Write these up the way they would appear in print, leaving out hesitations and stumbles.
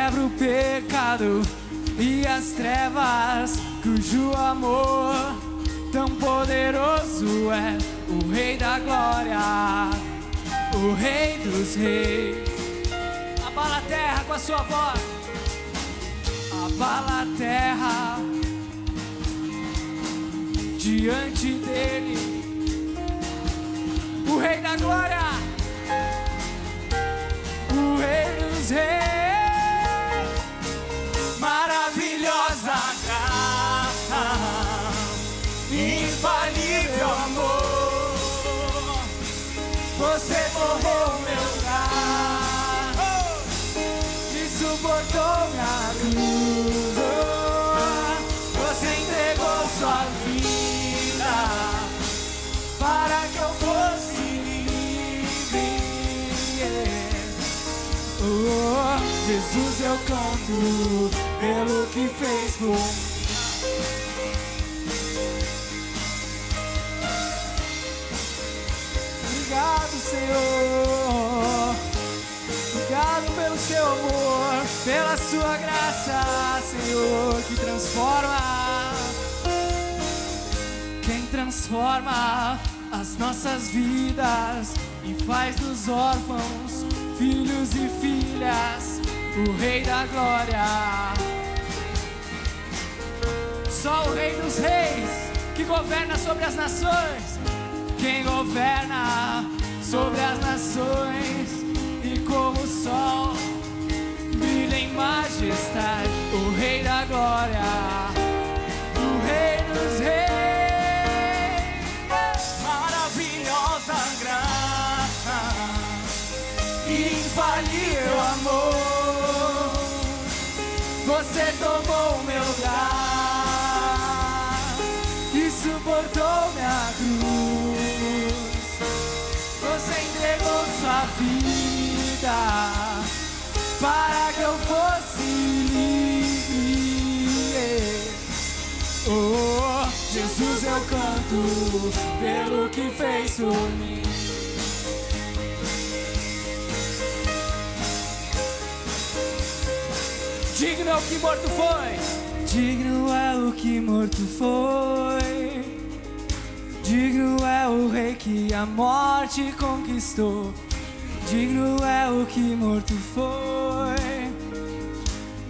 quebra o pecado e as trevas, cujo amor tão poderoso é o Rei da Glória, o Rei dos Reis. Abala a terra com a sua voz, abala a terra diante dele, o Rei da Glória, o Rei dos Reis. Maravilhosa graça, infalível amor, você morreu meu lugar e suportou minha cruz. Você entregou sua vida para que eu fosse livre. Oh, Jesus, eu canto pelo que fez por mim. Obrigado, Senhor. Obrigado pelo seu amor, pela sua graça, Senhor, que transforma. Quem transforma as nossas vidas e faz dos órfãos filhos e filhas, o Rei da Glória. Só o Rei dos Reis, que governa sobre as nações. Quem governa sobre as nações e como o sol brilha em majestade, o Rei da Glória, o Rei dos Reis. Maravilhosa graça, infalível amor, você tomou o meu lugar e suportou minha cruz. Você entregou sua vida para que eu fosse livre. Oh, Jesus, eu canto pelo que fez por mim. Digno é o que morto foi, digno é o que morto foi, digno é o Rei que a morte conquistou, digno é o que morto foi,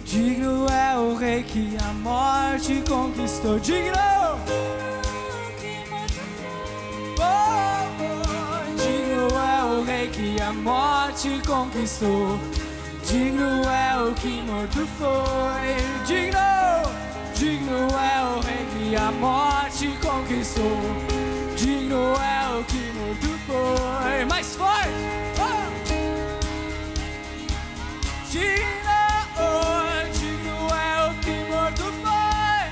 digno é o Rei que a morte conquistou, digno, digno é o Rei que a morte conquistou. Digno é o que morto foi, digno é o Rei que a morte conquistou, digno é o que morto foi. Mais forte! Digno é o que morto foi.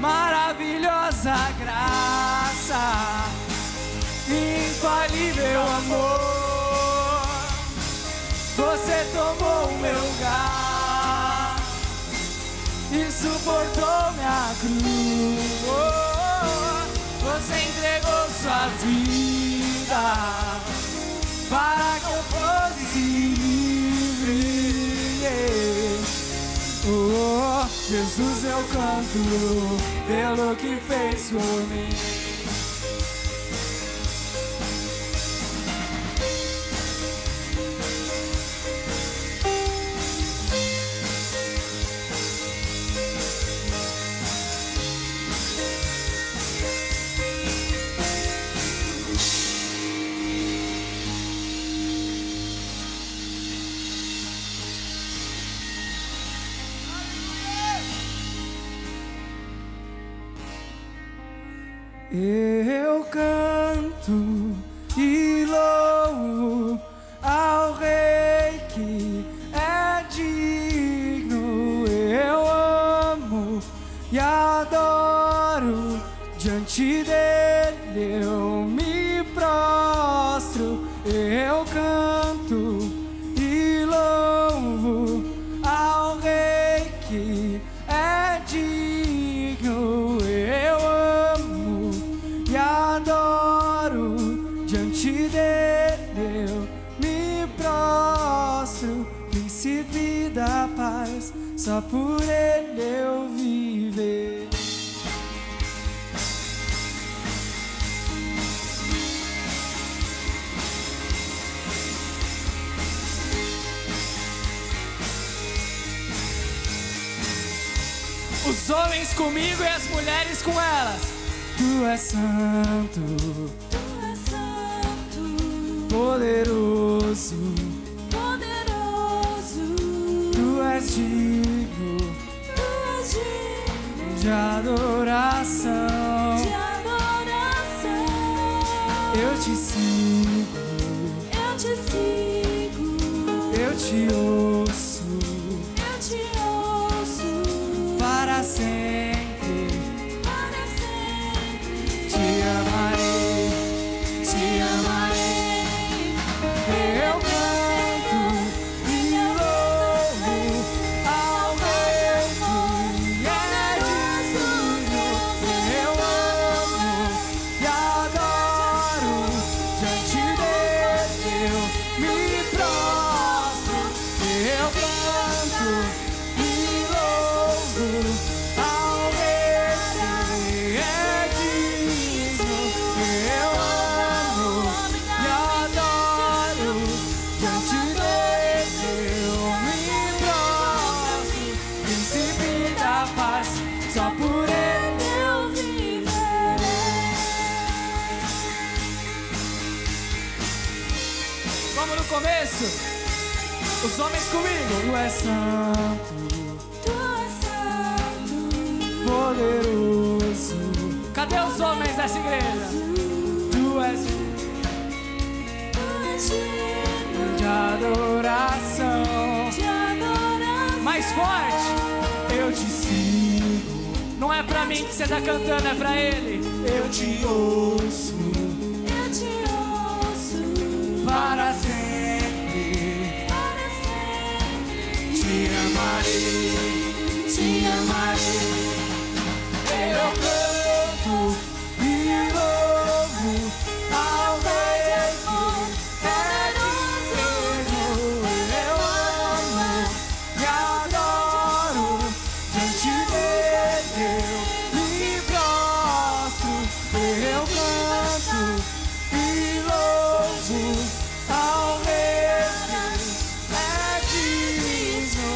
Maravilhosa graça, infalível amor, você tomou o meu lugar e suportou minha cruz. Você entregou sua vida para que eu fosse livre. Oh, Jesus, eu canto pelo que fez por mim. Eu canto e louvo ao Rei que é digno. Eu amo e adoro, diante dele eu me prostro. Eu canto e louvo ao Rei que é digno. Eu amo e adoro, diante dele eu me prostro. só por Ele eu viver. Os homens comigo e as mulheres com elas. Tu és santo, Tu és santo, poderoso, poderoso. Tu és digno Tu és digno de adoração. de adoração. Eu te sigo, Eu te sigo, eu te ouço eu te ouço para sempre. para sempre. Te amarei, te amarei. Eu canto e louvo ao meu que é digno. Eu amo e adoro diante dele. Eu me prostro. Eu canto e louvo ao meu que é digno. Eu amo e adoro diante dele. Eu me prostro. Príncipe da paz, só por Ele Eu viverei. Vamos no começo. Os homens comigo. Tu és santo, Tu és santo, poderoso. Cadê os homens dessa igreja? Tu és Tu és digno de adoração. de adoração. Mais forte. Eu te sigo. Não é pra mim que você tá cantando, é pra Ele. Eu te ouço Eu te ouço para sempre. para sempre. Te amarei, te amarei. Eu canto e louvo ao Rei que é digno. Eu amo e adoro diante dele. Eu me prostro. Eu canto e louvo ao Rei que é digno.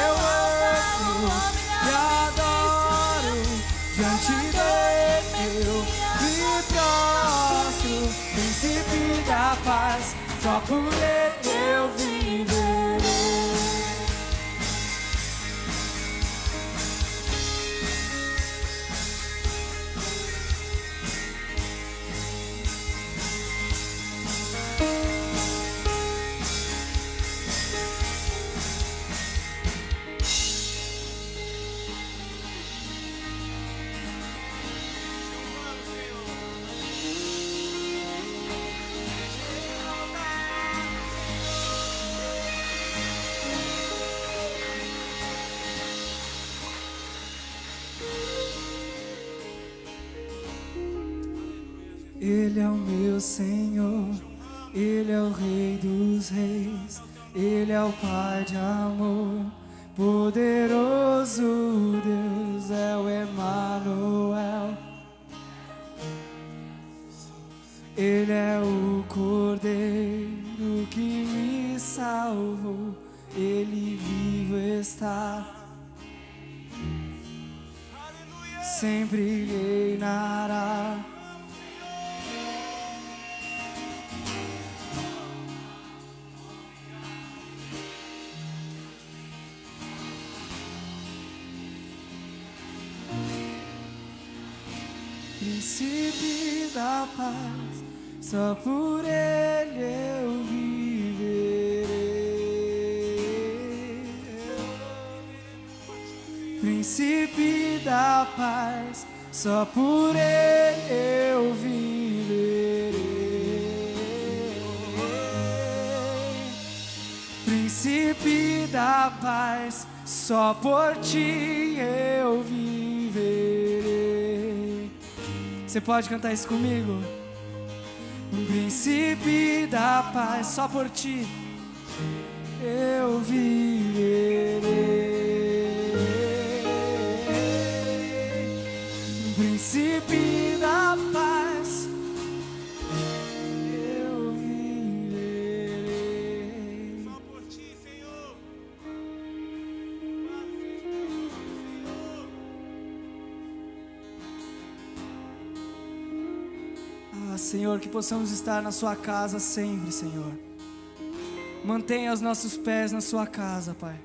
Eu amo e adoro diante dele. Eu me prostro. Príncipe da paz, só por Ele eu viverei. Ele é o meu Senhor, Ele é o Rei dos Reis, Ele é o Pai de amor, poderoso Deus é o Emanuel. Ele é o Cordeiro que me salvou, Ele vivo está, sempre reinará. Príncipe da paz, só por Ele eu viverei. Príncipe da paz, só por Ele eu viverei. Príncipe da paz, só por Ti eu viverei. Você pode cantar isso comigo? Príncipe da paz, só por Ti eu viverei. príncipe da paz, eu viverei. Só por ti, Senhor. Ah, Senhor, que possamos estar na sua casa sempre, Senhor. Mantenha os nossos pés na sua casa, Pai.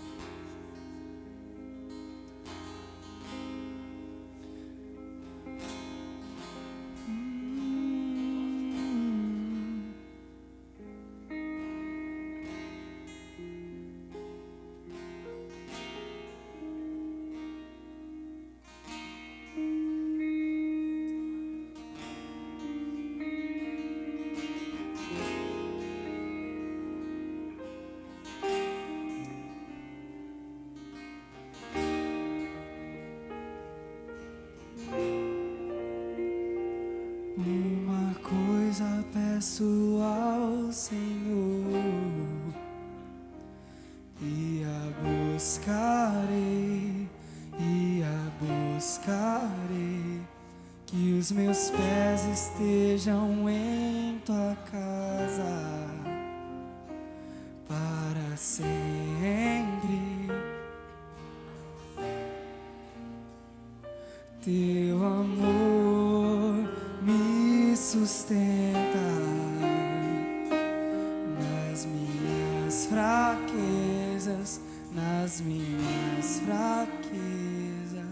Uma coisa peço ao Senhor, e a buscarei, que os meus pés estejam em tua casa para sempre. Teu amor me sustenta nas minhas fraquezas, nas minhas fraquezas.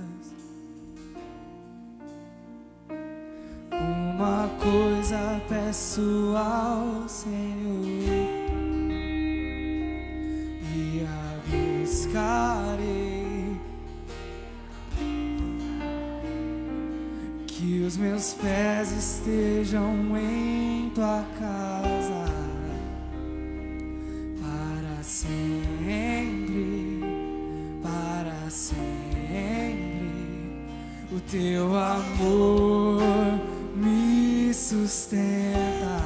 Uma coisa peço ao Senhor, e a buscarei, que os meus pés estejam em tua casa para sempre, para sempre. O teu amor me sustenta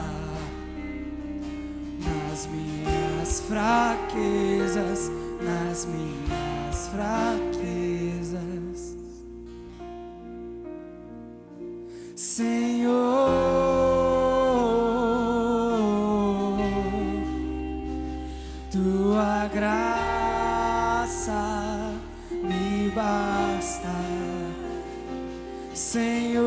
nas minhas fraquezas, nas minhas fraquezas. Senhor, tua graça me basta, Senhor.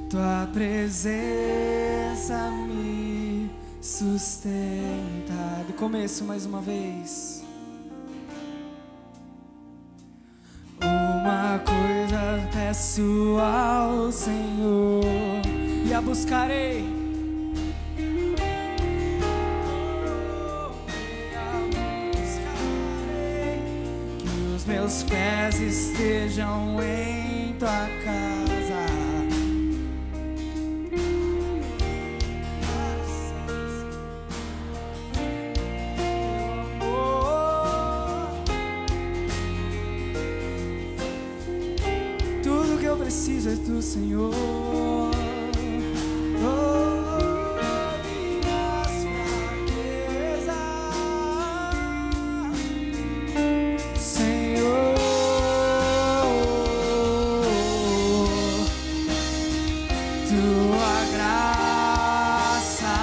Tua presença me sustenta. Do começo, mais uma vez. Uma coisa peço ao Senhor, e a buscarei, que os meus pés estejam em tua casa. Tudo que eu preciso é do Senhor. Minhas fraquezas, Senhor. Tua graça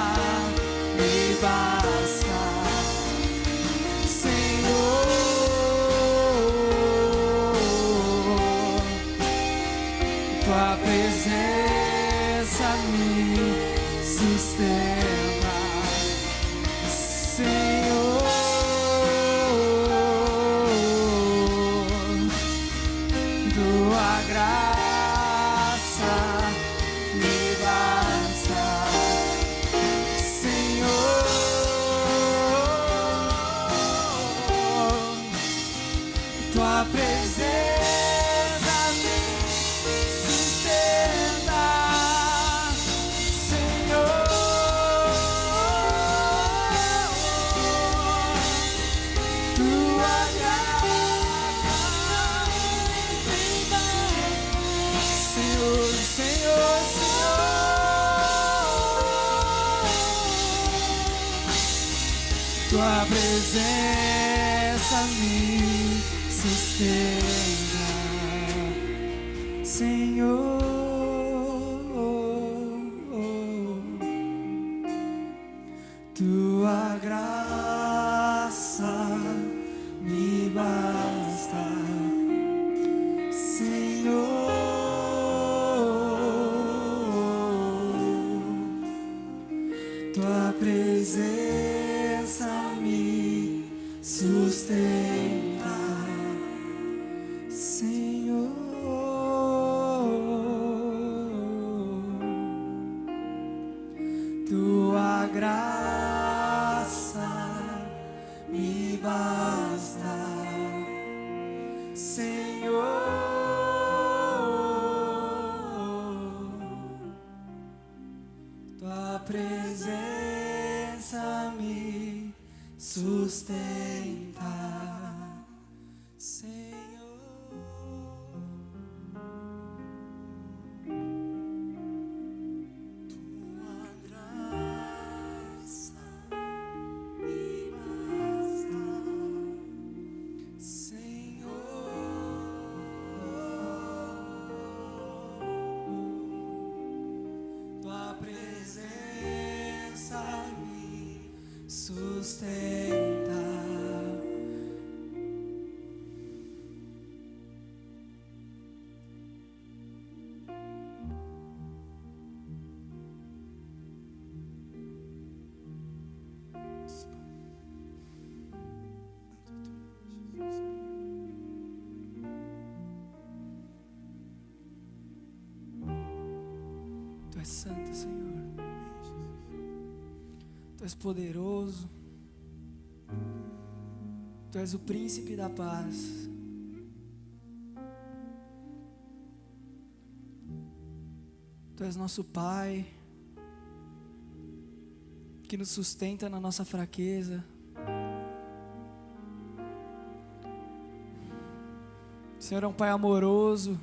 me basta, Senhor. Tua presença me sustenta, Senhor. Tua graça me basta, Senhor. Tua presença me sustenta, Senhor. Tua graça me basta, Senhor, Senhor, Senhor. Tua presença me sustenta, Senhor. Tua graça me basta, Senhor. Tua presença me sustenta, Senhor. Tua graça me basta, Senhor. Tua presença me sustenta, Senhor. Tua graça me basta, Senhor. Tua presença me sustenta. Tu és santo, Senhor. Tu és poderoso. Tu és o príncipe da paz. Tu és nosso Pai, que nos sustenta na nossa fraqueza. O Senhor é um Pai amoroso.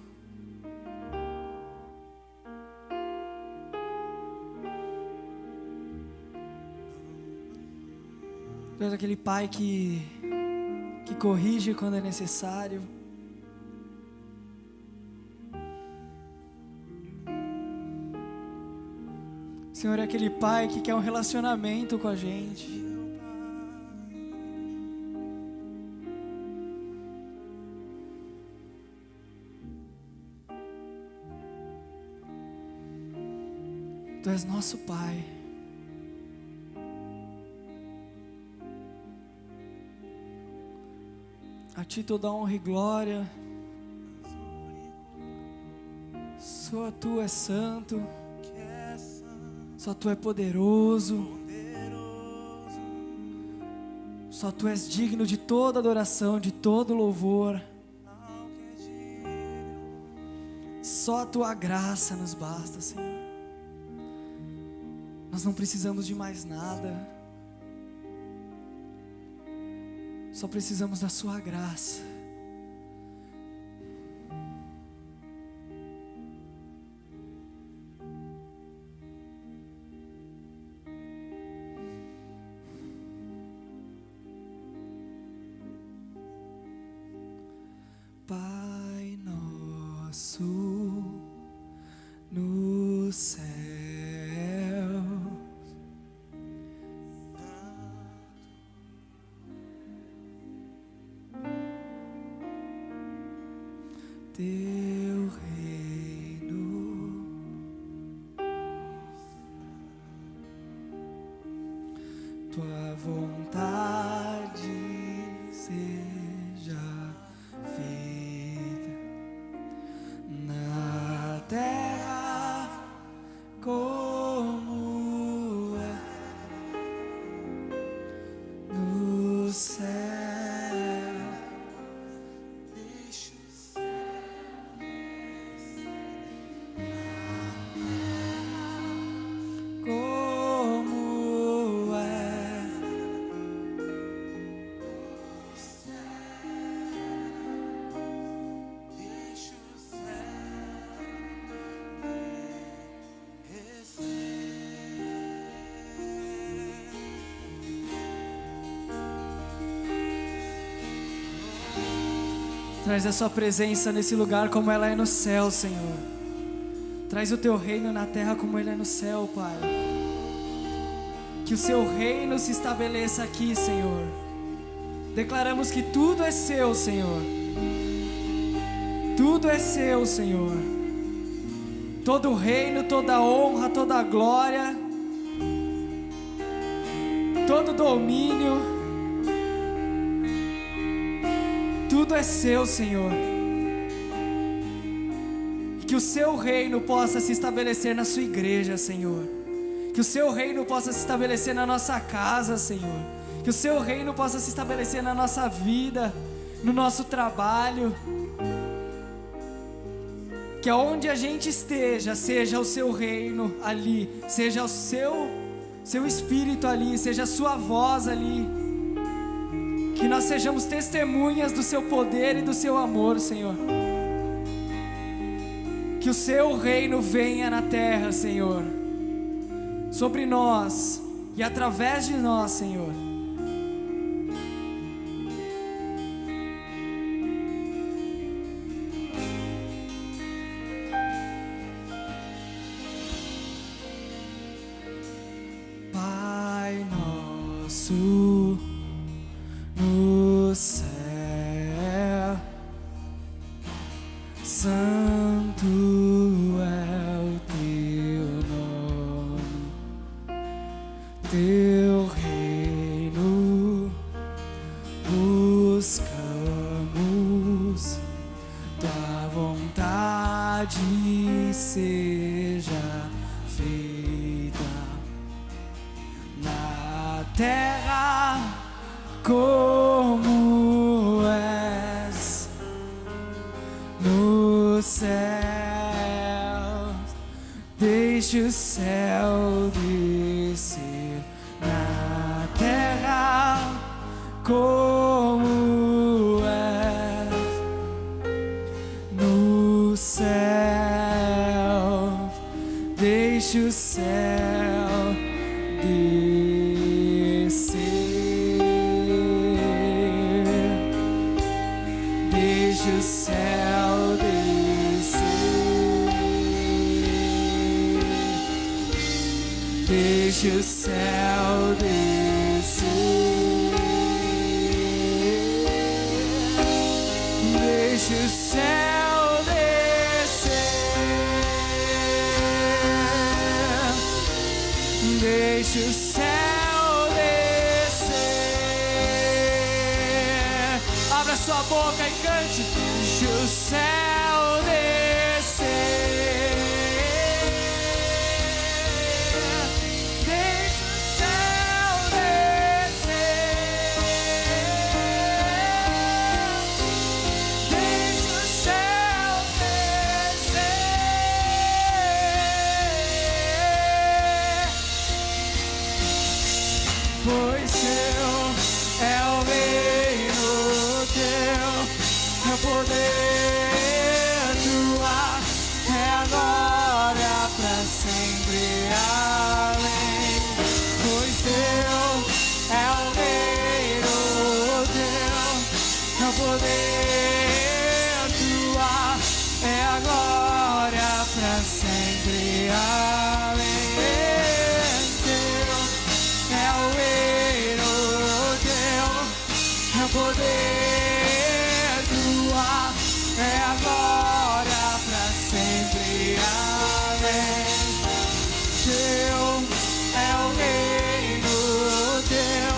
Tu és aquele Pai que corrige quando é necessário. O Senhor é aquele Pai que quer um relacionamento com a gente. Tu és nosso Pai. A Ti toda honra e glória. Só Tu és santo. Só Tu é poderoso. Só Tu és digno de toda adoração, de todo louvor. Só a Tua graça nos basta, Senhor. Nós não precisamos de mais nada. Só precisamos da Sua graça. Pai nosso no céu, Teu reino, Tua vontade seja feita na terra como é no céu. Traz a sua presença nesse lugar como ela é no céu, Senhor. Traz o teu reino na terra como ele é no céu, Pai. Que o seu reino se estabeleça aqui, Senhor. Declaramos que tudo é seu, Senhor. Tudo é seu, Senhor. Todo o reino, toda a honra, toda a glória, todo o domínio, tudo é seu, Senhor. E que o seu reino possa se estabelecer na sua igreja, Senhor. Que o seu reino possa se estabelecer na nossa casa, Senhor. Que o seu reino possa se estabelecer na nossa vida, no nosso trabalho. Que aonde a gente esteja, seja o seu reino ali, seja o seu espírito ali, seja a sua voz ali. Que nós sejamos testemunhas do seu poder e do seu amor, Senhor. Que o seu reino venha na terra, Senhor, sobre nós e através de nós, Senhor. Pai nosso no céu, santo é o teu nome, teu reino buscamos, tua vontade seja feita na terra como és no céu. Deixe o céu descer na terra como és no céu. Deixe o céu descer. Deixe o céu descer. Deixe o céu descer. Deixe o céu descer. Deixe o céu descer. Abra sua boca e cante. Deixe o céu descer. Deixe o céu descer. Deixe o céu descer. Pois seu é o reino teu, é o poder tua, é a glória pra sempre. Amém. Pois teu é o reino teu, é o poder tua, é a glória pra sempre. Amém. Teu é o reino teu, é o poder tua, é a glória pra sempre. Amém. Teu é o reino teu,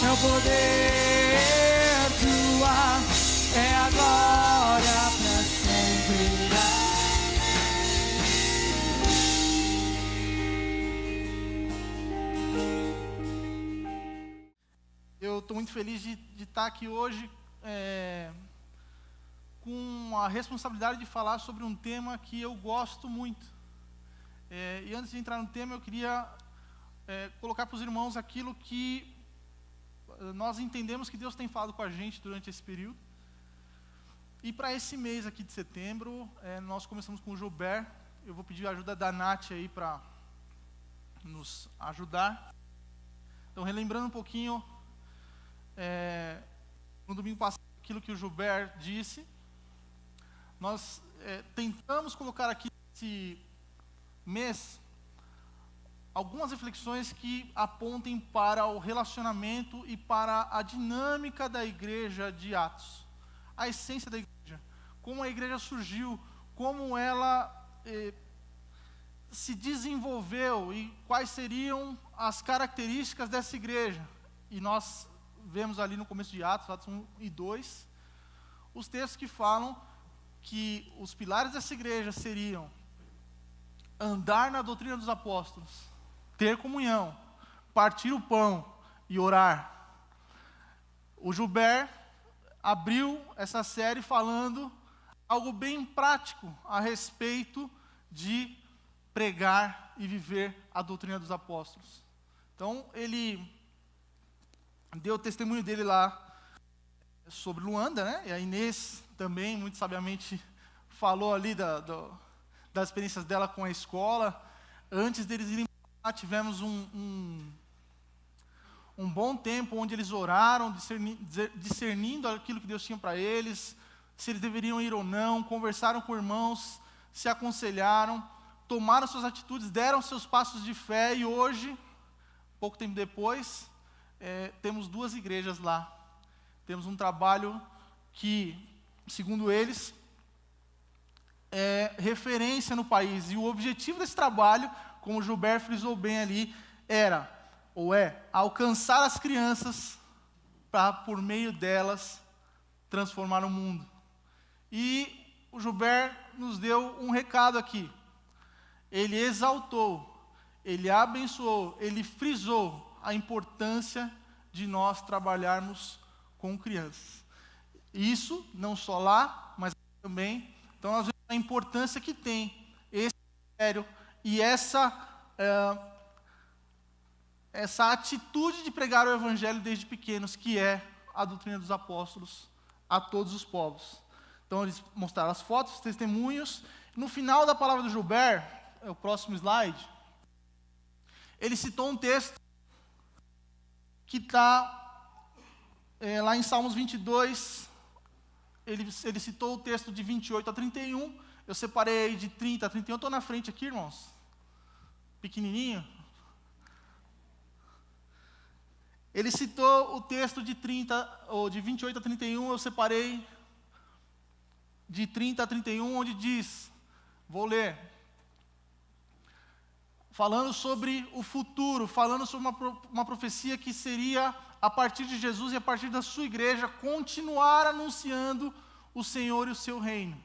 é o poder tua, é a glória pra sempre. Eu estou muito feliz de estar aqui hoje com a responsabilidade de falar sobre um tema que eu gosto muito. E antes de entrar no tema, eu queria colocar para os irmãos aquilo que nós entendemos que Deus tem falado com a gente durante esse período. E para esse mês aqui de setembro, nós começamos com o Gilberto. Eu vou pedir a ajuda da Nath aí para nos ajudar. Então, relembrando um pouquinho, no domingo passado aquilo que o Gilbert disse. Nós tentamos colocar aqui esse mês algumas reflexões que apontem para o relacionamento e para a dinâmica da igreja de Atos. A essência da igreja, como a igreja surgiu, como ela se desenvolveu e quais seriam as características dessa igreja. E nós vemos ali no começo de Atos, Atos 1 e 2, os textos que falam que os pilares dessa igreja seriam andar na doutrina dos apóstolos, ter comunhão, partir o pão e orar. O Gilbert abriu essa série falando algo bem prático a respeito de pregar e viver a doutrina dos apóstolos. Então, ele deu o testemunho dele lá sobre Luanda, né? E a Inês também, muito sabiamente, falou ali das experiências dela com a escola. Antes deles irem para lá, tivemos um bom tempo onde eles oraram, discernindo aquilo que Deus tinha para eles, se eles deveriam ir ou não, conversaram com irmãos, se aconselharam, tomaram suas atitudes, deram seus passos de fé, e hoje, pouco tempo depois, temos 2 igrejas lá. Temos um trabalho que, segundo eles, é referência no país. E o objetivo desse trabalho, como o Gilbert frisou bem ali, alcançar as crianças para, por meio delas, transformar o mundo. E o Gilbert nos deu um recado aqui. Ele exaltou, ele abençoou, ele frisou a importância de nós trabalharmos com crianças. Isso não só lá, mas também. Então, nós vemos a importância que tem esse ministério e essa atitude de pregar o evangelho desde pequenos, que é a doutrina dos apóstolos a todos os povos. Então, eles mostraram as fotos, os testemunhos. No final da palavra do Gilbert, o próximo slide, ele citou um texto que está lá em Salmos 22, ele citou o texto de 28 a 31, eu separei de 30 a 31, estou na frente aqui, irmãos, pequenininho. Ele citou o texto de 28 a 31, eu separei de 30 a 31, onde diz, vou ler, falando sobre o futuro, falando sobre uma profecia que seria, a partir de Jesus e a partir da sua igreja, continuar anunciando o Senhor e o seu reino.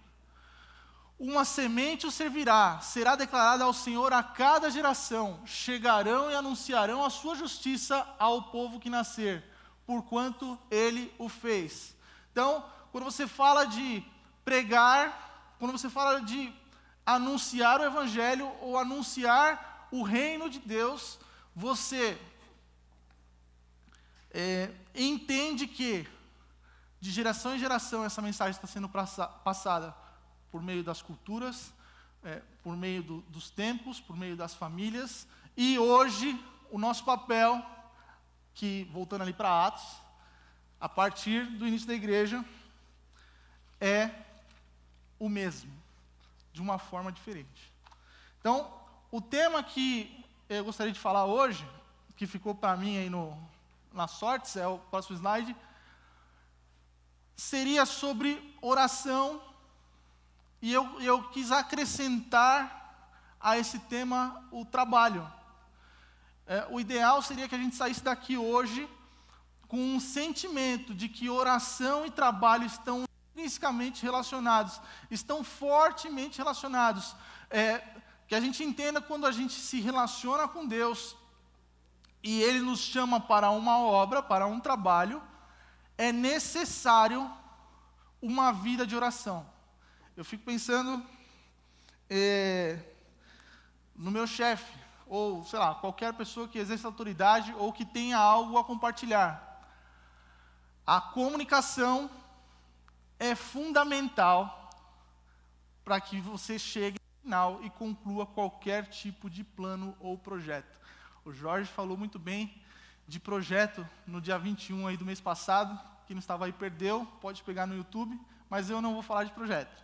Uma semente o servirá, será declarada ao Senhor a cada geração, chegarão e anunciarão a sua justiça ao povo que nascer, porquanto ele o fez. Então, quando você fala de pregar, quando você fala de anunciar o evangelho ou anunciar o reino de Deus, você entende que de geração em geração essa mensagem está sendo passada por meio das culturas, por meio dos tempos, por meio das famílias, e hoje o nosso papel, que voltando ali para Atos, a partir do início da igreja, é o mesmo, de uma forma diferente. Então, o tema que eu gostaria de falar hoje, que ficou para mim aí nas sortes, é o próximo slide, seria sobre oração, e eu quis acrescentar a esse tema o trabalho. O ideal seria que a gente saísse daqui hoje com um sentimento de que oração e trabalho estão intrinsecamente relacionados, estão fortemente relacionados. Que a gente entenda, quando a gente se relaciona com Deus e Ele nos chama para uma obra, para um trabalho, é necessário uma vida de oração. Eu fico pensando no meu chefe, ou sei lá, qualquer pessoa que exerça autoridade ou que tenha algo a compartilhar. A comunicação é fundamental para que você chegue ao final e conclua qualquer tipo de plano ou projeto. O Jorge falou muito bem de projeto no dia 21 aí do mês passado, quem não estava aí perdeu, pode pegar no YouTube, mas eu não vou falar de projeto.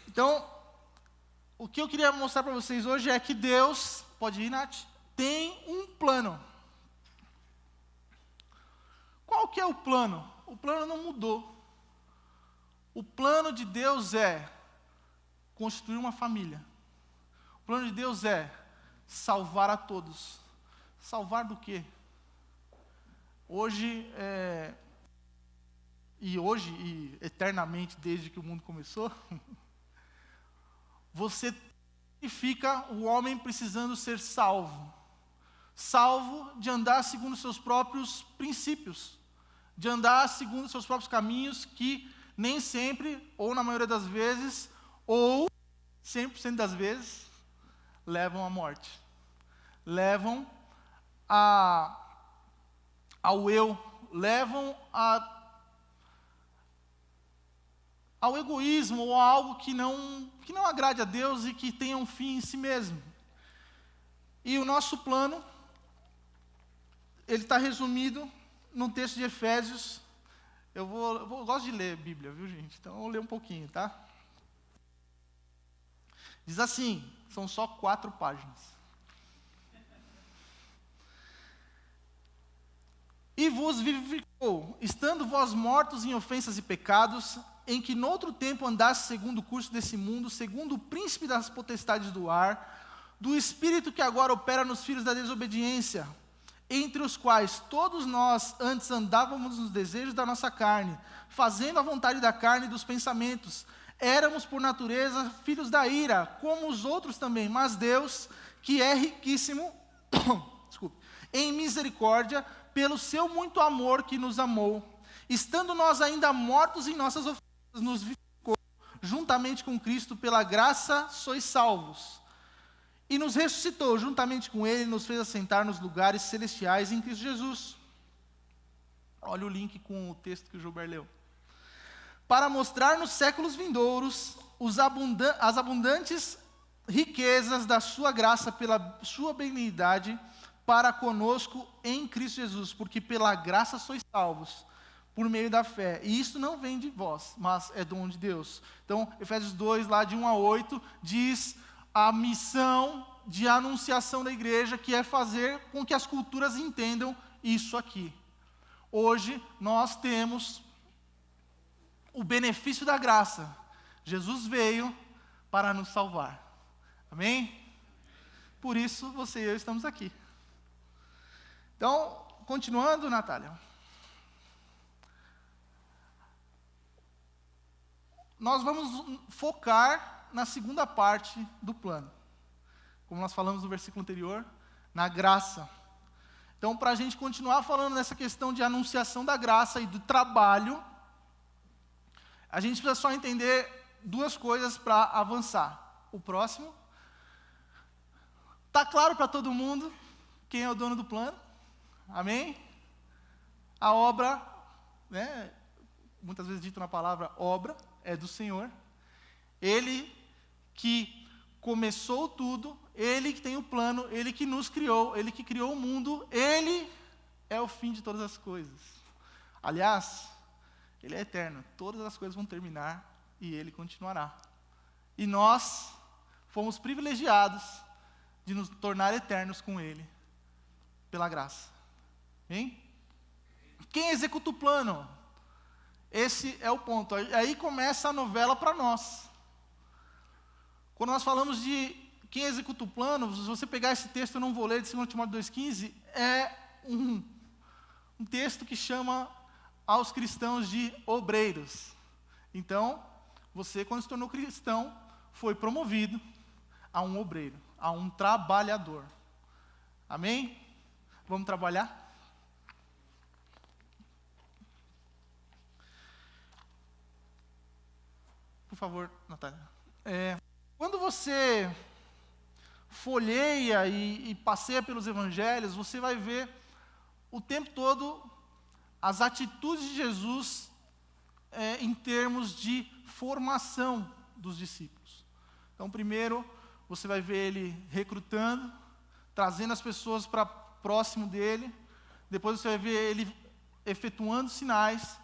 Então, o que eu queria mostrar para vocês hoje é que Deus, pode ir, Nath, tem um plano. Qual que é o plano? O plano não mudou. O plano de Deus é constituir uma família. O plano de Deus é salvar a todos. Salvar do quê? Hoje, e eternamente, desde que o mundo começou, você fica o homem precisando ser salvo. Salvo de andar segundo os seus próprios princípios. De andar segundo os seus próprios caminhos que nem sempre, ou na maioria das vezes, ou 100% das vezes, levam à morte. Levam ao eu, levam ao egoísmo, ou a algo que não agrade a Deus e que tenha um fim em si mesmo. E o nosso plano, ele está resumido num texto de Efésios. Eu gosto de ler Bíblia, viu, gente? Então, eu vou ler um pouquinho, tá? Diz assim, são só 4 páginas. E vos vivificou, estando vós mortos em ofensas e pecados, em que noutro tempo andasse segundo o curso desse mundo, segundo o príncipe das potestades do ar, do espírito que agora opera nos filhos da desobediência, entre os quais todos nós antes andávamos nos desejos da nossa carne, fazendo a vontade da carne e dos pensamentos. Éramos por natureza filhos da ira, como os outros também, mas Deus, que é riquíssimo em misericórdia, pelo seu muito amor que nos amou, estando nós ainda mortos em nossas ofensas, nos vivificou, juntamente com Cristo, pela graça sois salvos. E nos ressuscitou juntamente com Ele, e nos fez assentar nos lugares celestiais em Cristo Jesus. Olha o link com o texto que o Gilberto leu. Para mostrar nos séculos vindouros as abundantes riquezas da sua graça pela sua benignidade para conosco em Cristo Jesus, porque pela graça sois salvos, por meio da fé. E isto não vem de vós, mas é dom de Deus. Então, Efésios 2, lá de 1 a 8, diz a missão de anunciação da igreja, que é fazer com que as culturas entendam isso aqui. Hoje, nós temos o benefício da graça. Jesus veio para nos salvar. Amém? Por isso, você e eu estamos aqui. Então, continuando, Natália. Nós vamos focar na segunda parte do plano. Como nós falamos no versículo anterior, na graça. Então, para a gente continuar falando nessa questão de anunciação da graça e do trabalho, a gente precisa só entender 2 coisas para avançar. O próximo. Está claro para todo mundo quem é o dono do plano? Amém? A obra, né, muitas vezes dito na palavra obra, é do Senhor. Ele que começou tudo, Ele que tem o plano, Ele que nos criou, Ele que criou o mundo, Ele é o fim de todas as coisas. Aliás, Ele é eterno, todas as coisas vão terminar e Ele continuará. E nós fomos privilegiados de nos tornar eternos com Ele, pela graça. Hein? Quem executa o plano? Esse é o ponto. Aí começa a novela para nós. Quando nós falamos de quem executa o plano, se você pegar esse texto, eu não vou ler, de 2 Timóteo 2,15, é um texto que chama aos cristãos de obreiros. Então, você, quando se tornou cristão, foi promovido a um obreiro, a um trabalhador. Amém? Vamos trabalhar? Por favor, Natália. Quando você folheia e passeia pelos evangelhos, você vai ver o tempo todo as atitudes de Jesus em termos de formação dos discípulos. Então, primeiro, você vai ver ele recrutando, trazendo as pessoas para próximo dele. Depois você vai ver ele efetuando sinais,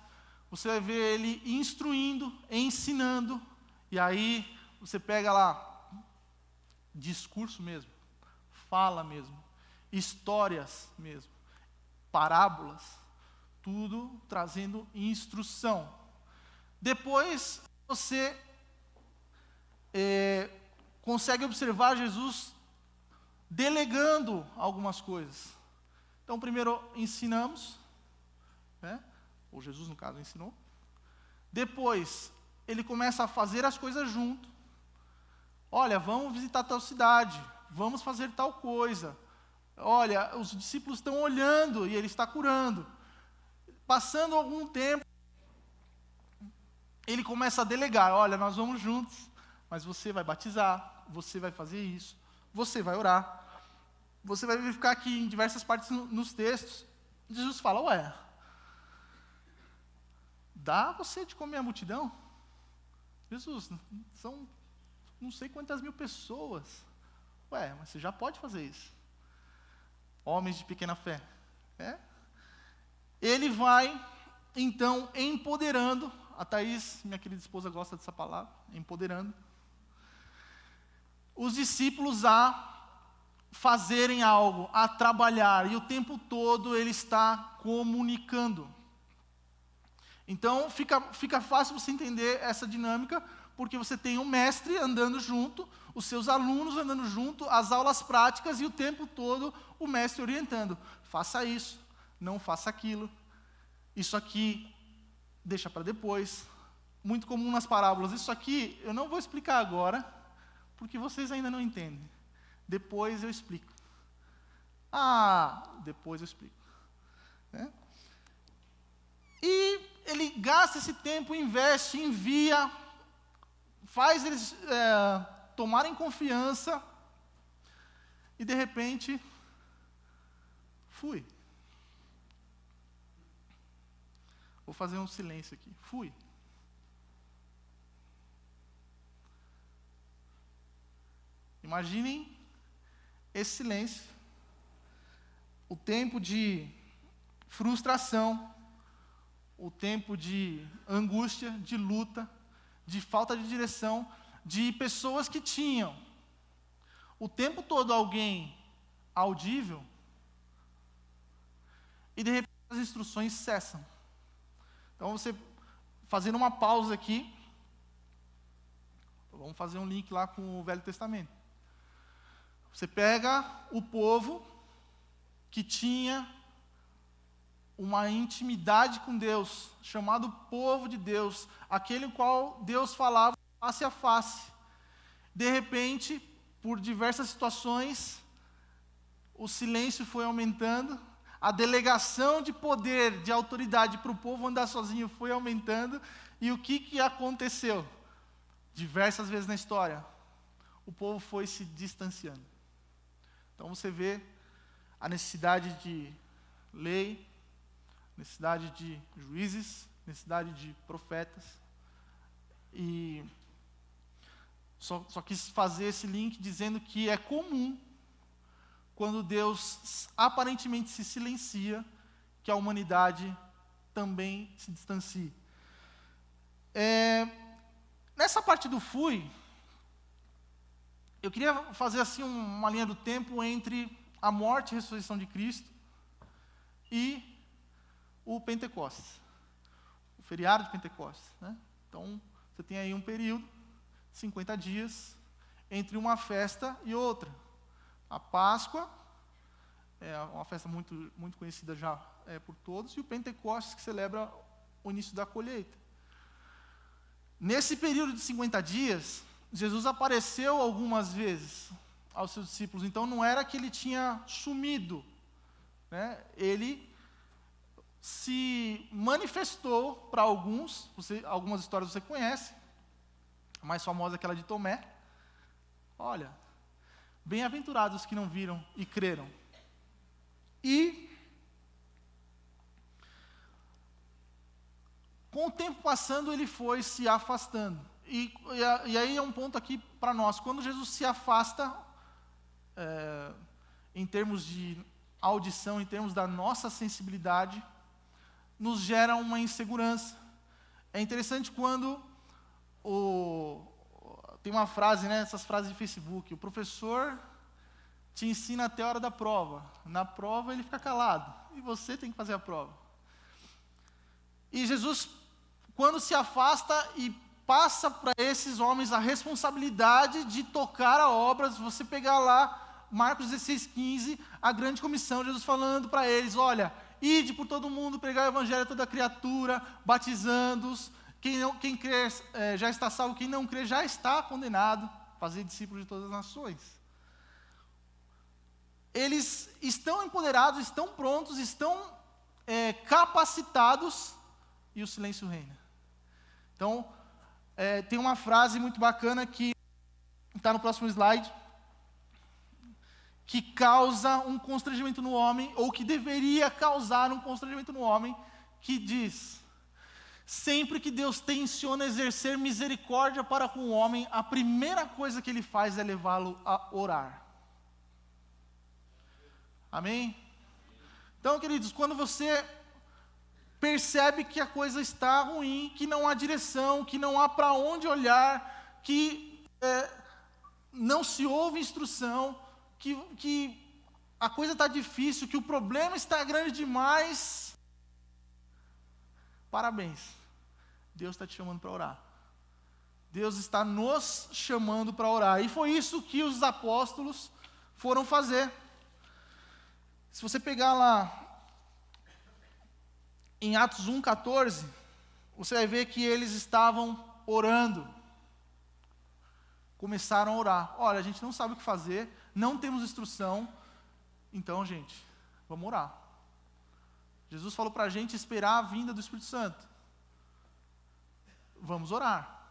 você vai ver ele instruindo, ensinando, e aí você pega lá, discurso mesmo, fala mesmo, histórias mesmo, parábolas, tudo trazendo instrução. Depois você consegue observar Jesus delegando algumas coisas. Então, primeiro ensinamos, né? Ou Jesus, no caso, ensinou. Depois, ele começa a fazer as coisas junto. Olha, vamos visitar tal cidade, vamos fazer tal coisa. Olha, os discípulos estão olhando e ele está curando. Passando algum tempo, ele começa a delegar. Olha, nós vamos juntos, mas você vai batizar, você vai fazer isso, você vai orar. Você vai verificar que em diversas partes nos textos, Jesus fala, ué, dá você de comer a multidão? Jesus, são não sei quantas mil pessoas. Ué, mas você já pode fazer isso. Homens de pequena fé. Ele vai, então, empoderando. A Thaís, minha querida esposa, gosta dessa palavra, empoderando. Os discípulos a fazerem algo, a trabalhar, e o tempo todo ele está comunicando. Então, fica fácil você entender essa dinâmica, porque você tem um mestre andando junto, os seus alunos andando junto, as aulas práticas, e o tempo todo o mestre orientando. Faça isso, não faça aquilo. Isso aqui, deixa para depois. Muito comum nas parábolas. Isso aqui, eu não vou explicar agora, porque vocês ainda não entendem. Depois eu explico. Depois eu explico. E ele gasta esse tempo, investe, envia, faz eles tomarem confiança, e de repente, fui. Vou fazer um silêncio aqui. Fui. Imaginem esse silêncio, o tempo de frustração, o tempo de angústia, de luta, de falta de direção, de pessoas que tinham o tempo todo alguém audível, e de repente as instruções cessam. Então você, fazendo uma pausa aqui, vamos fazer um link lá com o Velho Testamento. Você pega o povo que tinha uma intimidade com Deus, chamado povo de Deus, aquele qual Deus falava face a face. De repente, por diversas situações, o silêncio foi aumentando, a delegação de poder, de autoridade para o povo andar sozinho foi aumentando, e o que aconteceu? Diversas vezes na história, o povo foi se distanciando. Então você vê a necessidade de lei, necessidade de juízes, necessidade de profetas. E só quis fazer esse link dizendo que é comum, quando Deus aparentemente se silencia, que a humanidade também se distancie. Nessa parte do fui, eu queria fazer assim uma linha do tempo entre a morte e a ressurreição de Cristo e o Pentecostes, o feriado de Pentecostes, né? Então, você tem aí um período, 50 dias, entre uma festa e outra. A Páscoa é uma festa muito, muito conhecida já por todos, e o Pentecostes, que celebra o início da colheita. Nesse período de 50 dias, Jesus apareceu algumas vezes aos seus discípulos. Então não era que ele tinha sumido, né? Ele se manifestou para alguns. Algumas histórias você conhece. A mais famosa é aquela de Tomé. Olha, bem-aventurados os que não viram e creram. E com o tempo passando, ele foi se afastando. E aí é um ponto aqui para nós. Quando Jesus se afasta, em termos de audição, em termos da nossa sensibilidade, nos gera uma insegurança. É interessante quando tem uma frase, né, essas frases de Facebook, o professor te ensina até a hora da prova. Na prova ele fica calado, e você tem que fazer a prova. E Jesus, quando se afasta e passa para esses homens a responsabilidade de tocar a obra, se você pegar lá, Marcos 16:15, a grande comissão, Jesus falando para eles, olha, ide por todo mundo, pregar o evangelho a toda criatura, batizando-os, quem crer já está salvo, quem não crer já está condenado, fazer discípulos de todas as nações. Eles estão empoderados, estão prontos, estão capacitados, e o silêncio reina. Então, tem uma frase muito bacana que está no próximo slide, que causa um constrangimento no homem, ou que deveria causar um constrangimento no homem, que diz: sempre que Deus tenciona exercer misericórdia para com o homem, a primeira coisa que ele faz é levá-lo a orar. Amém? Então, queridos, quando você percebe que a coisa está ruim, que não há direção, que não há para onde olhar, que não se ouve instrução, que a coisa está difícil, que o problema está grande demais, parabéns, Deus está te chamando para orar. Deus está nos chamando para orar, e foi isso que os apóstolos foram fazer. Se você pegar lá em Atos 1:14, você vai ver que eles estavam orando. Começaram a orar. Olha, a gente não sabe o que fazer, não temos instrução, então, gente, vamos orar. Jesus falou para a gente esperar a vinda do Espírito Santo. Vamos orar.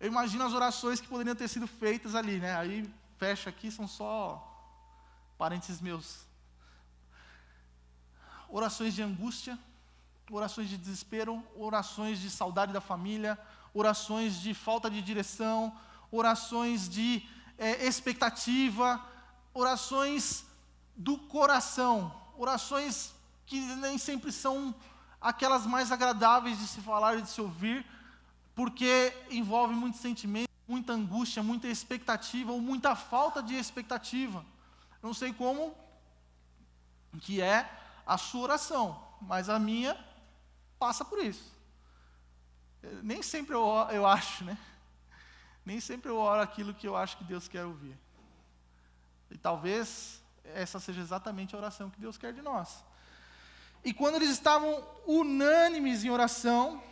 Eu imagino as orações que poderiam ter sido feitas ali, né? Aí, fecha aqui, são só parênteses meus. Orações de angústia, orações de desespero, orações de saudade da família, orações de falta de direção, orações de expectativa, orações do coração, orações que nem sempre são aquelas mais agradáveis de se falar e de se ouvir, porque envolve muito sentimento, muita angústia, muita expectativa ou muita falta de expectativa. Eu não sei como que é a sua oração, mas a minha passa por isso. Nem sempre eu acho, né? Nem sempre eu oro aquilo que eu acho que Deus quer ouvir. E talvez essa seja exatamente a oração que Deus quer de nós. E quando eles estavam unânimes em oração,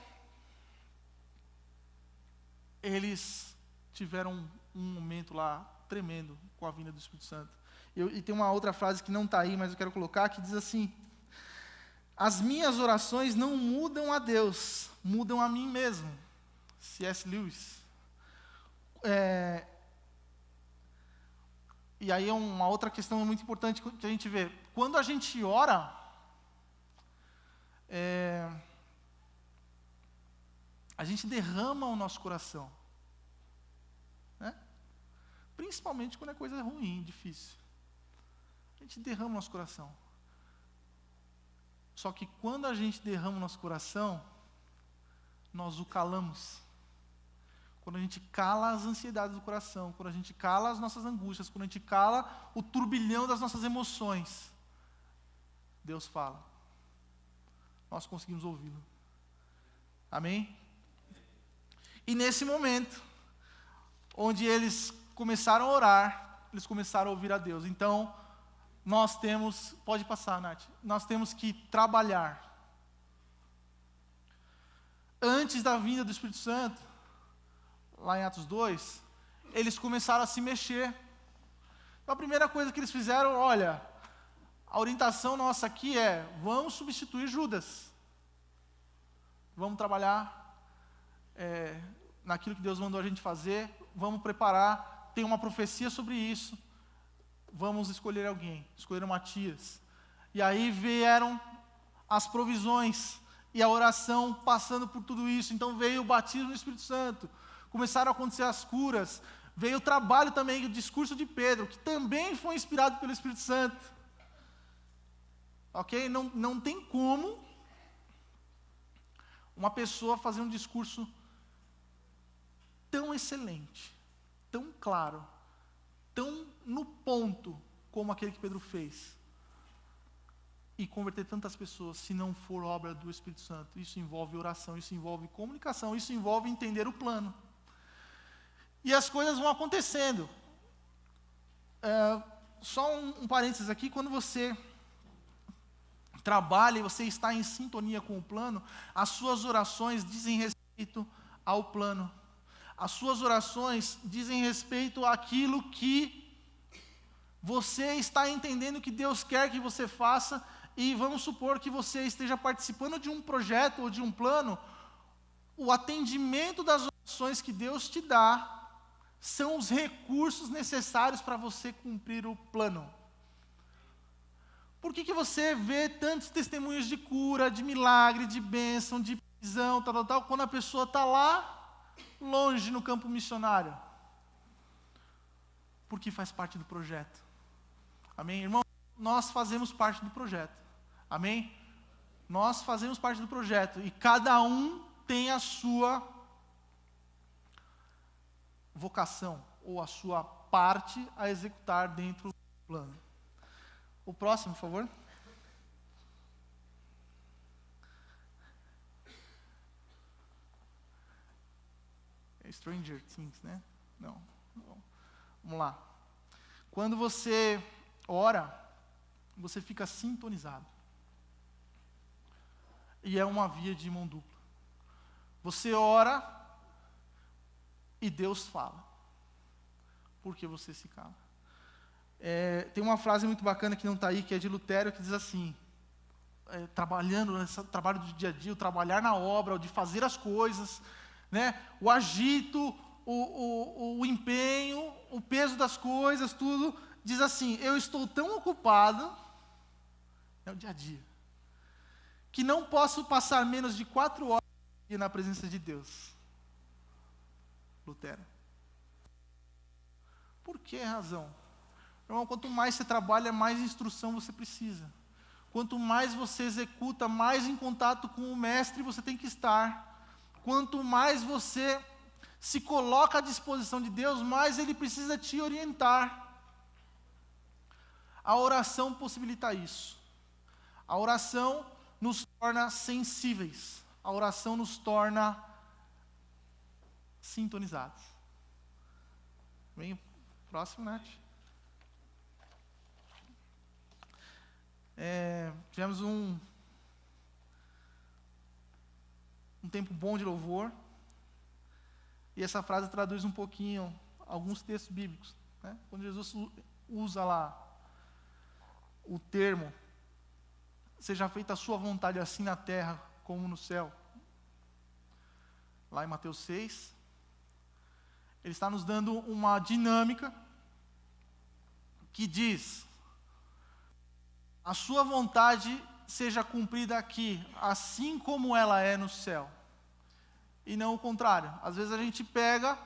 eles tiveram um momento lá tremendo com a vinda do Espírito Santo. E tem uma outra frase que não está aí, mas eu quero colocar, que diz assim: as minhas orações não mudam a Deus, mudam a mim mesmo. C.S. Lewis. E aí é uma outra questão muito importante que a gente vê. Quando a gente ora, a gente derrama o nosso coração, né? Principalmente quando é coisa ruim, difícil. A gente derrama o nosso coração. Só que quando a gente derrama o nosso coração, nós o calamos. Quando a gente cala as ansiedades do coração, quando a gente cala as nossas angústias, quando a gente cala o turbilhão das nossas emoções, Deus fala. Nós conseguimos ouvi-lo. Amém? E nesse momento, onde eles começaram a orar, eles começaram a ouvir a Deus. Então, nós temos, pode passar, Nath, nós temos que trabalhar. Antes da vinda do Espírito Santo, lá em Atos 2, eles começaram a se mexer. Então a primeira coisa que eles fizeram, olha, a orientação nossa aqui é, vamos substituir Judas. Vamos trabalhar naquilo que Deus mandou a gente fazer, vamos preparar, tem uma profecia sobre isso, vamos escolher alguém, escolheram Matias. E aí vieram as provisões e a oração passando por tudo isso. Então veio o batismo do Espírito Santo, começaram a acontecer as curas, veio o trabalho também, o discurso de Pedro, que também foi inspirado pelo Espírito Santo. Ok? Não tem como uma pessoa fazer um discurso tão excelente, tão claro, tão no ponto como aquele que Pedro fez, e converter tantas pessoas, se não for obra do Espírito Santo? Isso envolve oração, isso envolve comunicação, isso envolve entender o plano. E as coisas vão acontecendo. Só um parênteses aqui, quando você trabalha e você está em sintonia com o plano, as suas orações dizem respeito ao plano. As suas orações dizem respeito àquilo que você está entendendo que Deus quer que você faça. E vamos supor que você esteja participando de um projeto ou de um plano, o atendimento das orações que Deus te dá são os recursos necessários para você cumprir o plano. Por que você vê tantos testemunhos de cura, de milagre, de bênção, de prisão, tal, quando a pessoa está lá, longe no campo missionário? Porque faz parte do projeto. Amém? Irmão, nós fazemos parte do projeto. Amém? Nós fazemos parte do projeto. E cada um tem a sua vocação, ou a sua parte a executar dentro do plano. O próximo, por favor. Stranger Things, né? Não. Vamos lá. Quando você ora, você fica sintonizado. E é uma via de mão dupla. Você ora e Deus fala. Porque você se cala. Tem uma frase muito bacana que não está aí, que é de Lutero, que diz assim: trabalhando nesse trabalho do dia a dia, o trabalhar na obra, o de fazer as coisas, né? O agito, o empenho, o peso das coisas, tudo, diz assim: eu estou tão ocupado, é o dia a dia, que não posso passar menos de 4 horas na presença de Deus. Lutero. Por que razão? Irmão, quanto mais você trabalha, mais instrução você precisa. Quanto mais você executa, mais em contato com o mestre você tem que estar. Quanto mais você se coloca à disposição de Deus, mais Ele precisa te orientar. A oração possibilita isso. A oração nos torna sensíveis. A oração nos torna sintonizados. Vem o próximo, Nath. Tivemos um tempo bom de louvor. E essa frase traduz um pouquinho alguns textos bíblicos, né? Quando Jesus usa lá o termo: seja feita a sua vontade assim na terra como no céu. Lá em Mateus 6, ele está nos dando uma dinâmica que diz: a sua vontade seja cumprida aqui, assim como ela é no céu. E não o contrário. Às vezes a gente pega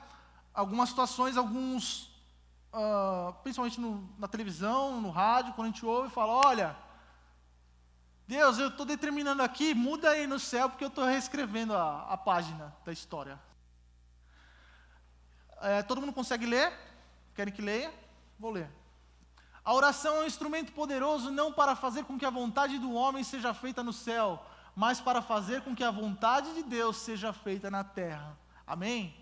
algumas situações, principalmente na televisão, no rádio, quando a gente ouve e fala: olha, Deus, eu estou determinando aqui, muda aí no céu, porque eu estou reescrevendo a página da história. Todo mundo consegue ler? Querem que leia? Vou ler. A oração é um instrumento poderoso não para fazer com que a vontade do homem seja feita no céu, mas para fazer com que a vontade de Deus seja feita na terra. Amém?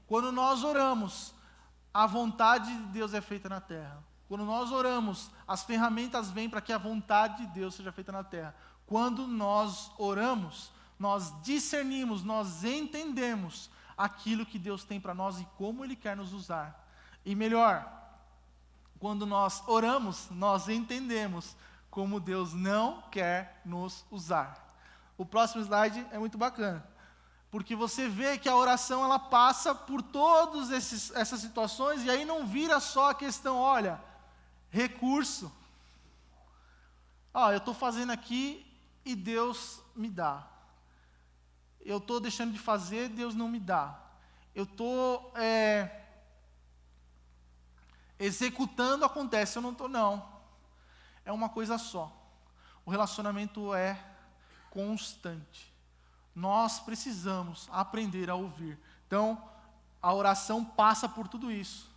Quando nós oramos, a vontade de Deus é feita na terra. Quando nós oramos, as ferramentas vêm para que a vontade de Deus seja feita na terra. Quando nós oramos, nós discernimos, nós entendemos aquilo que Deus tem para nós e como Ele quer nos usar. E melhor, quando nós oramos, nós entendemos como Deus não quer nos usar. O próximo slide é muito bacana, porque você vê que a oração ela passa por todas essas situações, e aí não vira só a questão, olha, recurso. Eu estou fazendo aqui e Deus me dá. Eu estou deixando de fazer, Deus não me dá. Eu estou executando, acontece, eu não estou, não. É uma coisa só. O relacionamento é constante. Nós precisamos aprender a ouvir. Então, a oração passa por tudo isso.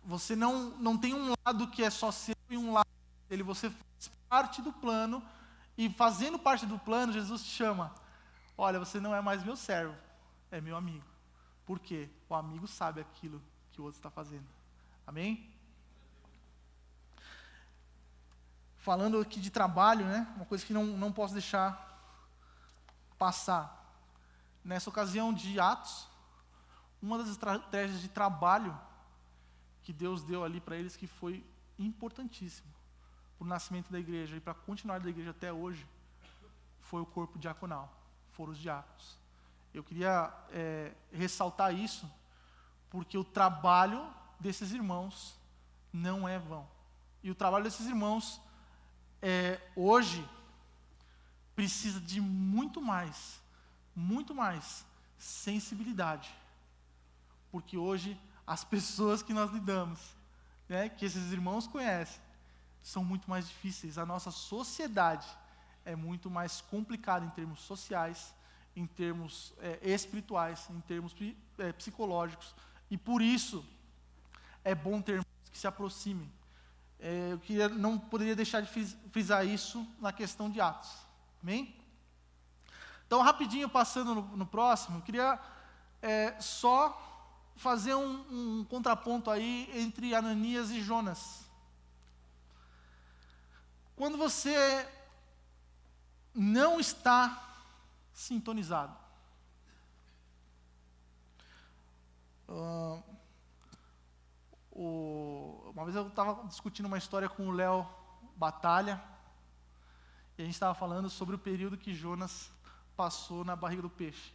Você não tem um lado que é só seu e um lado dele. Você faz parte do plano. E fazendo parte do plano, Jesus te chama. Olha, você não é mais meu servo, é meu amigo. Por quê? O amigo sabe aquilo que o outro está fazendo. Amém? Falando aqui de trabalho, né? Uma coisa que não posso deixar passar. Nessa ocasião de Atos, uma das estratégias de trabalho que Deus deu ali para eles, que foi importantíssimo para o nascimento da igreja e para continuar da igreja até hoje, foi o corpo diaconal, foram os diáconos. Eu queria ressaltar isso, porque o trabalho desses irmãos não é vão. E o trabalho desses irmãos, hoje, precisa de muito mais sensibilidade. Porque hoje, as pessoas que nós lidamos, né, que esses irmãos conhecem, são muito mais difíceis. A nossa sociedade é muito mais complicada em termos sociais, em termos espirituais, em termos psicológicos. E por isso, é bom ter irmãos que se aproximem. Eu não poderia deixar de frisar isso na questão de Atos. Amém? Então, rapidinho, passando no próximo, eu queria só fazer um contraponto aí entre Ananias e Jonas. Quando você não está sintonizado. Uma vez eu estava discutindo uma história com o Léo Batalha, e a gente estava falando sobre o período que Jonas passou na barriga do peixe.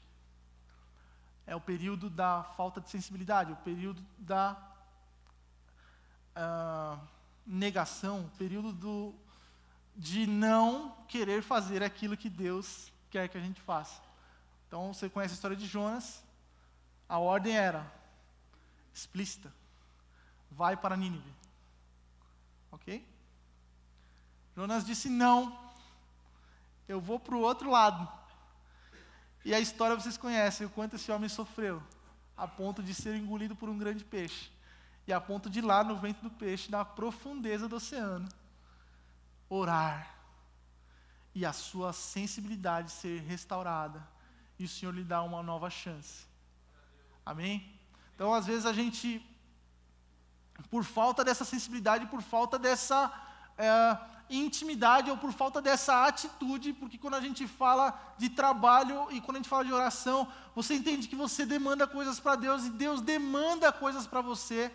É o período da falta de sensibilidade, o período da negação, o período de não querer fazer aquilo que Deus quer que a gente faça. Então, você conhece a história de Jonas. A ordem era explícita. Vai para Nínive. Ok? Jonas disse não. Eu vou para o outro lado. E a história vocês conhecem, o quanto esse homem sofreu. A ponto de ser engolido por um grande peixe. E a ponto de ir lá no ventre do peixe, na profundeza do oceano, orar, e a sua sensibilidade ser restaurada, e o Senhor lhe dá uma nova chance. Amém? Então, às vezes a gente, por falta dessa sensibilidade, por falta dessa intimidade, ou por falta dessa atitude, porque quando a gente fala de trabalho e quando a gente fala de oração, você entende que você demanda coisas para Deus, e Deus demanda coisas para você.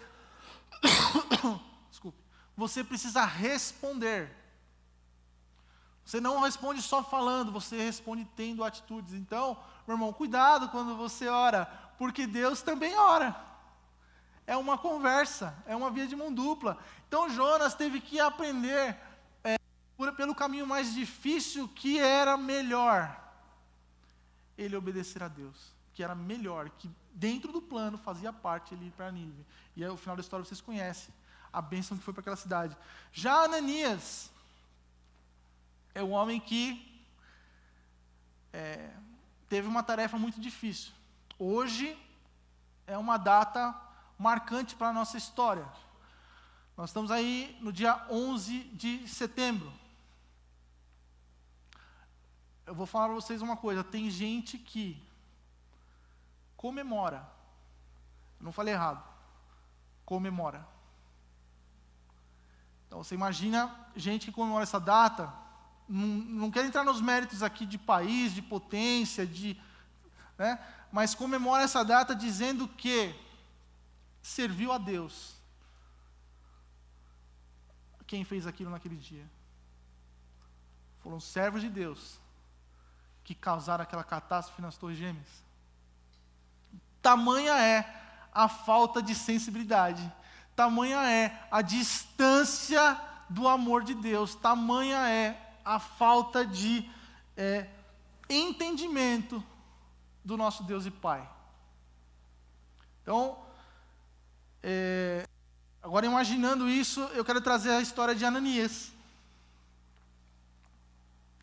Desculpe. Você precisa responder. Você não responde só falando, você responde tendo atitudes. Então, meu irmão, cuidado quando você ora, porque Deus também ora. É uma conversa, é uma via de mão dupla. Então, Jonas teve que aprender pelo caminho mais difícil, que era melhor ele obedecer a Deus, que era melhor, que dentro do plano fazia parte ele ir para Nínive. E aí, o final da história vocês conhecem, a bênção que foi para aquela cidade. Já Ananias é um homem que teve uma tarefa muito difícil. Hoje é uma data marcante para a nossa história. Nós estamos aí no dia 11 de setembro. Eu vou falar para vocês uma coisa, tem gente que comemora, não falei errado, comemora. Então você imagina gente que comemora essa data, não quero entrar nos méritos aqui de país, de potência, né, mas comemora essa data dizendo que serviu a Deus. Quem fez aquilo naquele dia? Foram servos de Deus que causaram aquela catástrofe nas Torres Gêmeas. Tamanha é a falta de sensibilidade, tamanha é a distância do amor de Deus, tamanha é a falta de entendimento do nosso Deus e Pai. Então, agora imaginando isso, eu quero trazer a história de Ananias.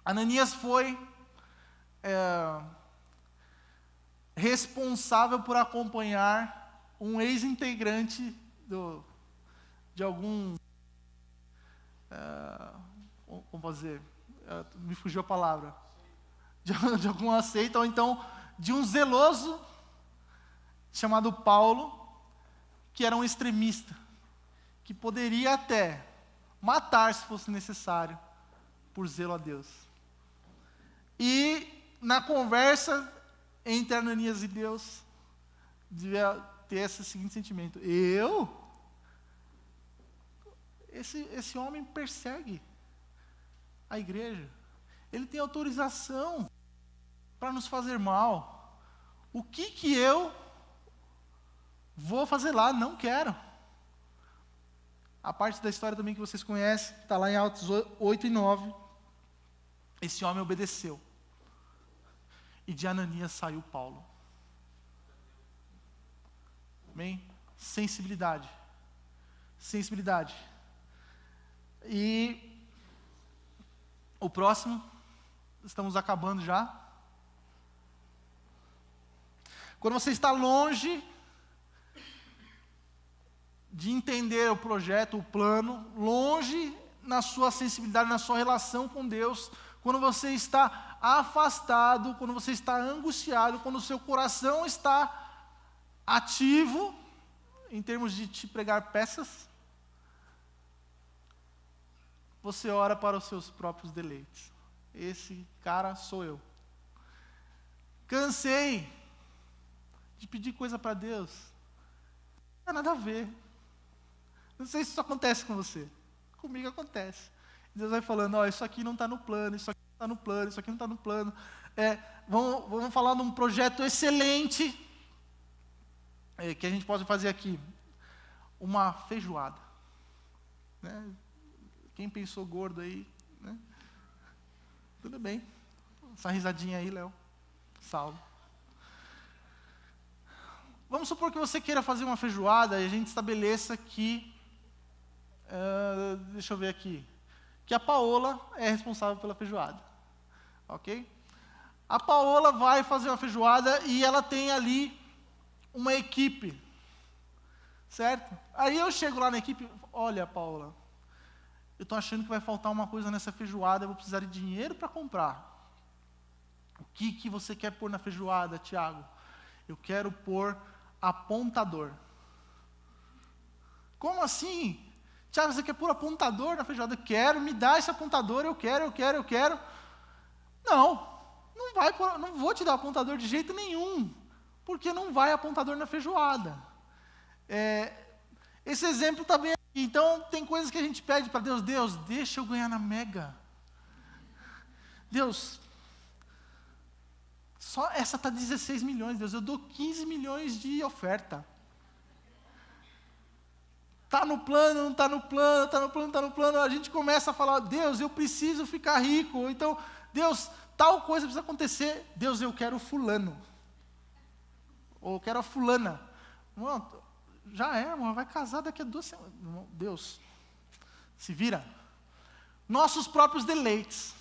Ananias foi responsável por acompanhar um ex-integrante de algum, como posso dizer, me fugiu a palavra, de alguma seita, ou então de um zeloso chamado Paulo, que era um extremista, que poderia até matar se fosse necessário, por zelo a Deus. E na conversa entre Ananias e Deus, devia ter esse seguinte sentimento: esse homem persegue a igreja, ele tem autorização para nos fazer mal, o que eu vou fazer lá? Não quero. A parte da história também que vocês conhecem, está lá em Atos 8 e 9, esse homem obedeceu, e de Ananias saiu Paulo. Amém? Sensibilidade. E o próximo, estamos acabando já. Quando você está longe de entender o projeto, o plano, longe na sua sensibilidade, na sua relação com Deus, quando você está afastado, quando você está angustiado, quando o seu coração está ativo, em termos de te pregar peças, você ora para os seus próprios deleites. Esse cara sou eu. Cansei de pedir coisa para Deus. Não tem nada a ver. Não sei se isso acontece com você. Comigo acontece. Deus vai falando, isso aqui não está no plano, isso aqui não está no plano, isso aqui não está no plano. Vamos falar de um projeto excelente que a gente pode fazer aqui. Uma feijoada. Né? Quem pensou gordo aí, né? Tudo bem. Essa risadinha aí, Léo. Salve. Vamos supor que você queira fazer uma feijoada e a gente estabeleça que, deixa eu ver aqui, que a Paola é responsável pela feijoada. Ok? A Paola vai fazer uma feijoada e ela tem ali uma equipe. Certo? Aí eu chego lá na equipe, olha, Paola, eu estou achando que vai faltar uma coisa nessa feijoada, eu vou precisar de dinheiro para comprar. O que você quer pôr na feijoada, Tiago? Eu quero pôr apontador. Como assim? Tiago, você quer pôr apontador na feijoada? Eu quero, me dá esse apontador, eu quero. Não vou te dar apontador de jeito nenhum, porque não vai apontador na feijoada. Esse exemplo está bem aqui. Então, tem coisas que a gente pede para Deus. Deus, deixa eu ganhar na Mega. Deus, só essa está 16 milhões, Deus, eu dou 15 milhões de oferta. Está no plano, não está no plano, está no plano, está no plano. A gente começa a falar, Deus, eu preciso ficar rico. Então, Deus, tal coisa precisa acontecer. Deus, eu quero fulano. Ou eu quero a fulana. Não, já é, irmão, vai casar daqui a 2 semanas. Deus, se vira. Nossos próprios deleites.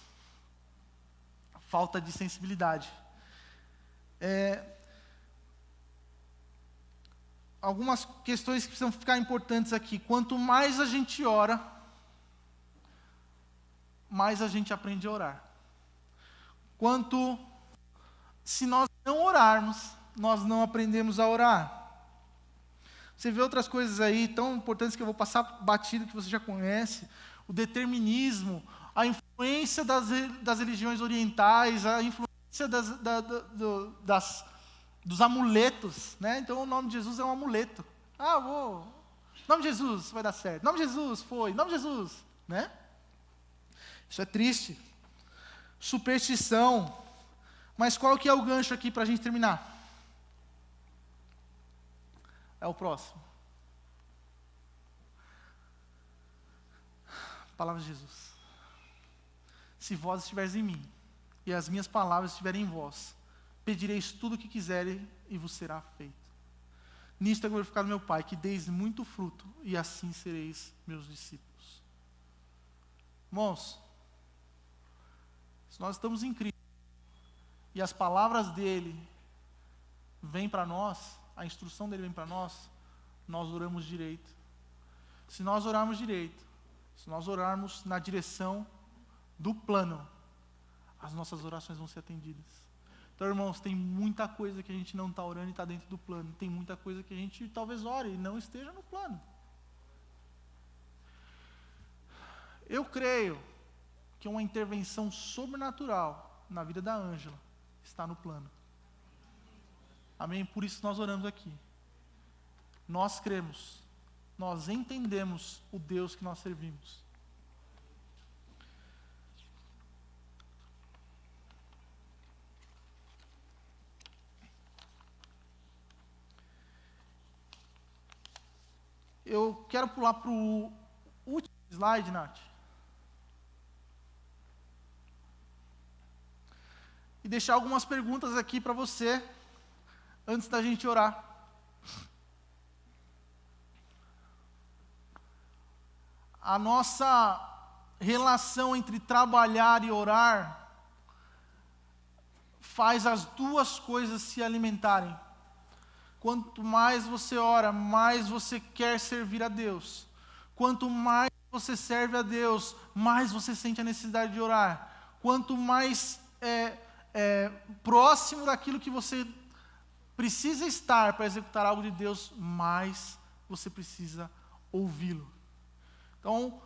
Falta de sensibilidade. Algumas questões que precisam ficar importantes aqui. Quanto mais a gente ora, mais a gente aprende a orar. Se nós não orarmos, nós não aprendemos a orar. Você vê outras coisas aí tão importantes que eu vou passar batido, que você já conhece. O determinismo, a influência das religiões orientais, a influência dos amuletos. Né? Então o nome de Jesus é um amuleto. Nome de Jesus vai dar certo. Nome de Jesus foi. Nome de Jesus. Né? Isso é triste. Superstição. Mas qual que é o gancho aqui para a gente terminar? É o próximo. Palavra de Jesus. Se vós estiveres em mim, e as minhas palavras estiverem em vós, pedireis tudo o que quiserem, e vos será feito. Nisto é glorificado meu Pai, que deis muito fruto, e assim sereis meus discípulos. Irmãos, se nós estamos em Cristo, e as palavras dele vem para nós, a instrução dele vem para nós oramos direito. Se nós orarmos direito, se nós orarmos na direção do plano, as nossas orações vão ser atendidas. Então, irmãos, tem muita coisa que a gente não está orando e está dentro do plano. Tem muita coisa que a gente talvez ore e não esteja no plano. Eu creio que uma intervenção sobrenatural na vida da Ângela está no plano. Amém? Por isso nós oramos aqui. Nós cremos, nós entendemos o Deus que nós servimos. Eu quero pular para o último slide, Nath. E deixar algumas perguntas aqui para você, antes da gente orar. A nossa relação entre trabalhar e orar faz as duas coisas se alimentarem. Quanto mais você ora, mais você quer servir a Deus. Quanto mais você serve a Deus, mais você sente a necessidade de orar. Quanto mais próximo daquilo que você precisa estar para executar algo de Deus, mais você precisa ouvi-lo. Então,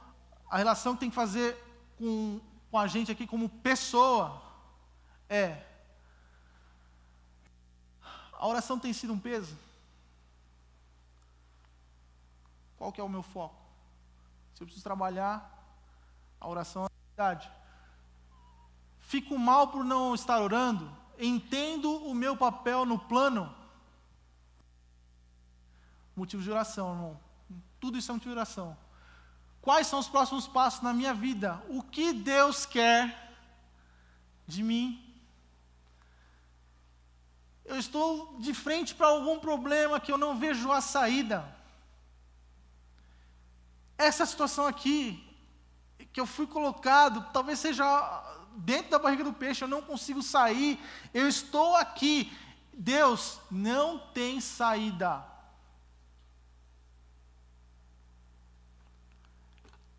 a relação que tem que fazer com a gente aqui como pessoa a oração tem sido um peso? Qual que é o meu foco? Se eu preciso trabalhar, a oração é a prioridade. Fico mal por não estar orando? Entendo o meu papel no plano? Motivo de oração, irmão. Tudo isso é motivo de oração. Quais são os próximos passos na minha vida? O que Deus quer de mim? Eu estou de frente para algum problema que eu não vejo a saída. Essa situação aqui, que eu fui colocado, talvez seja dentro da barriga do peixe, eu não consigo sair, eu estou aqui. Deus, não tem saída.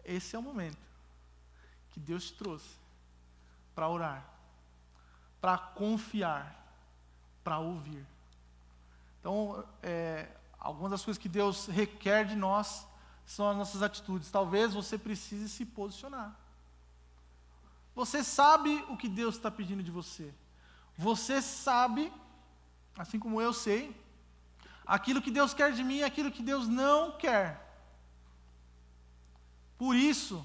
Esse é o momento que Deus te trouxe para orar, para confiar, para ouvir. Então, algumas das coisas que Deus requer de nós são as nossas atitudes. Talvez você precise se posicionar. Você sabe o que Deus está pedindo de você. Você sabe, assim como eu sei, aquilo que Deus quer de mim e aquilo que Deus não quer. Por isso,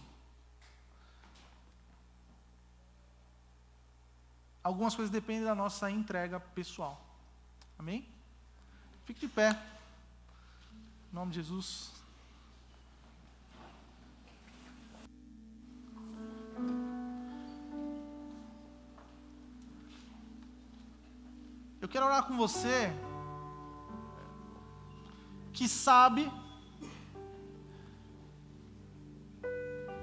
algumas coisas dependem da nossa entrega pessoal. Amém? Fique de pé. Em nome de Jesus. Eu quero orar com você que sabe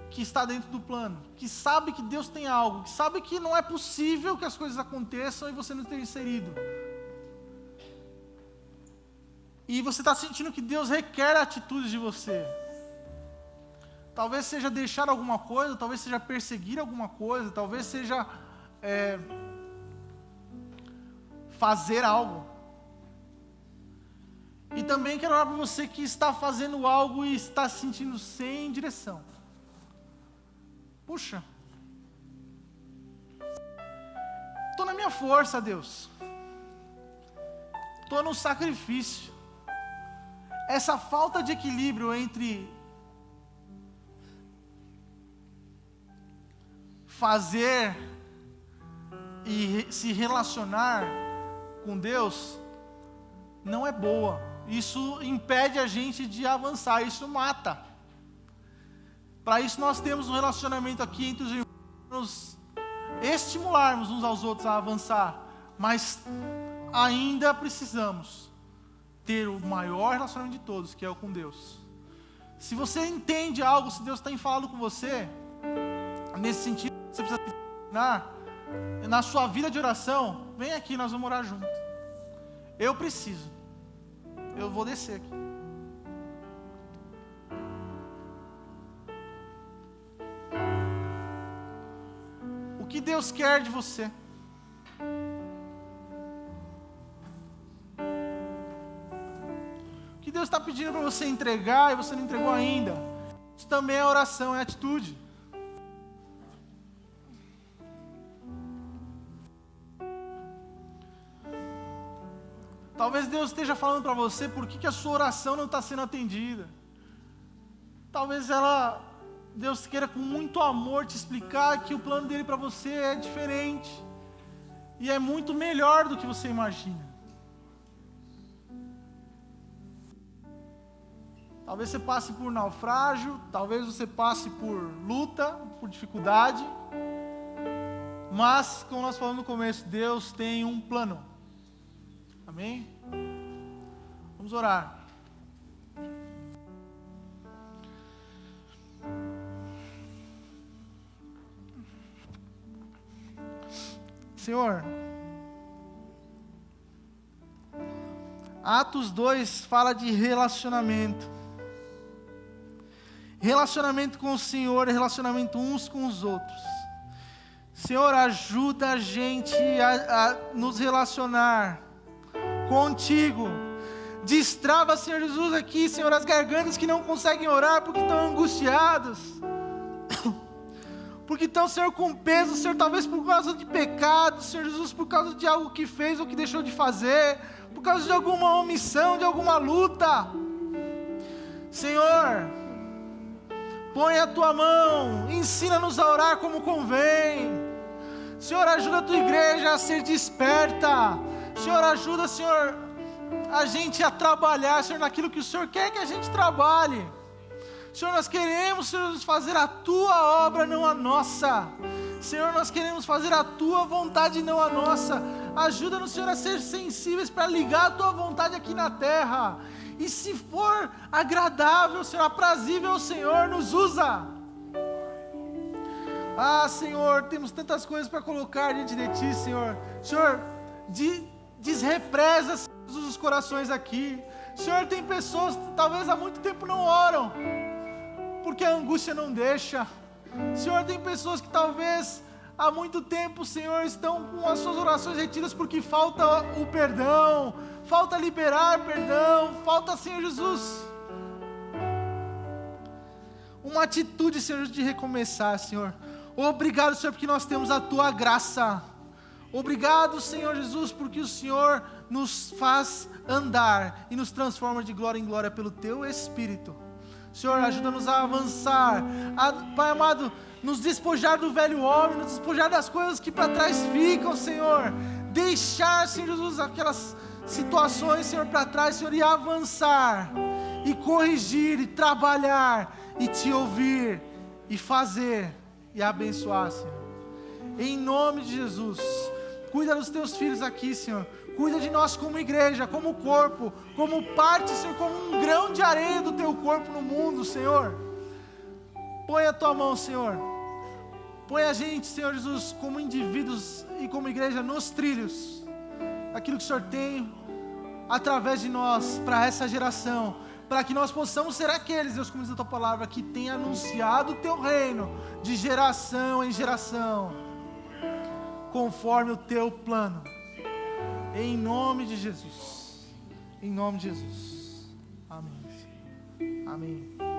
que está dentro do plano, que sabe que Deus tem algo, que sabe que não é possível que as coisas aconteçam e você não esteja inserido. E você está sentindo que Deus requer atitudes de você. Talvez seja deixar alguma coisa, talvez seja perseguir alguma coisa, talvez seja fazer algo. E também quero orar para você que está fazendo algo e está se sentindo sem direção. Puxa, estou na minha força, Deus. Estou no sacrifício. Essa falta de equilíbrio entre fazer e se relacionar com Deus não é boa. Isso impede a gente de avançar, isso mata. Para isso nós temos um relacionamento aqui entre os irmãos, nos estimularmos uns aos outros a avançar, mas ainda precisamos ter o maior relacionamento de todos, que é o com Deus. Se você entende algo, se Deus tem falado com você, nesse sentido, você precisa se na sua vida de oração, vem aqui, nós vamos orar juntos. eu preciso. Eu vou descer aqui. O que Deus quer de você? O que Deus está pedindo para você entregar e você não entregou ainda? Isso também é oração, é atitude. Talvez Deus esteja falando para você por que a sua oração não está sendo atendida. Talvez Deus queira com muito amor te explicar que o plano dele para você é diferente. E é muito melhor do que você imagina. Talvez você passe por naufrágio, talvez você passe por luta, por dificuldade. Mas, como nós falamos no começo, Deus tem um plano. Amém? Vamos orar. Senhor, Atos 2 fala de relacionamento. Relacionamento com o Senhor e relacionamento uns com os outros. Senhor, ajuda a gente a nos relacionar contigo. Destrava, Senhor Jesus, aqui, Senhor, as gargantas que não conseguem orar porque estão angustiados. Porque estão, Senhor, com peso, Senhor, talvez por causa de pecado, Senhor Jesus, por causa de algo que fez ou que deixou de fazer, por causa de alguma omissão, de alguma luta. Senhor, põe a tua mão, ensina-nos a orar como convém. Senhor, ajuda a tua igreja a ser desperta. Senhor, ajuda, Senhor, a gente a trabalhar, Senhor, naquilo que o Senhor quer que a gente trabalhe. Senhor, nós queremos, Senhor, fazer a tua obra, não a nossa. Senhor, nós queremos fazer a tua vontade, não a nossa. Ajuda-nos, Senhor, a ser sensíveis para ligar a tua vontade aqui na terra. E se for agradável, Senhor, aprazível ao Senhor, nos usa. Ah, Senhor, temos tantas coisas para colocar diante de Ti, Senhor. Senhor, desrepresa, Senhor, os corações aqui. Senhor, tem pessoas que talvez há muito tempo não oram, porque a angústia não deixa. Senhor, tem pessoas que talvez há muito tempo, Senhor, estão com as suas orações retidas porque falta o perdão, falta liberar perdão, falta, Senhor Jesus, uma atitude, Senhor, de recomeçar, Senhor. Obrigado, Senhor, porque nós temos a tua graça. Obrigado, Senhor Jesus, porque o Senhor nos faz andar e nos transforma de glória em glória pelo teu Espírito. Senhor, ajuda-nos a avançar, Pai amado, nos despojar do velho homem, nos despojar das coisas que para trás ficam, Senhor. Deixar, Senhor Jesus, aquelas situações, Senhor, para trás, Senhor, e avançar, e corrigir, e trabalhar, e te ouvir, e fazer, e abençoar, Senhor. Em nome de Jesus, cuida dos teus filhos aqui, Senhor. Cuida de nós como igreja, como corpo, como parte, Senhor, como um grão de areia do teu corpo no mundo, Senhor. Põe a tua mão, Senhor. Põe a gente, Senhor Jesus, como indivíduos e como igreja nos trilhos. Aquilo que o Senhor tem através de nós para essa geração, para que nós possamos ser aqueles, Deus, como diz a tua palavra, que tem anunciado o teu reino de geração em geração, conforme o teu plano. Em nome de Jesus. Em nome de Jesus. Amém. Amém.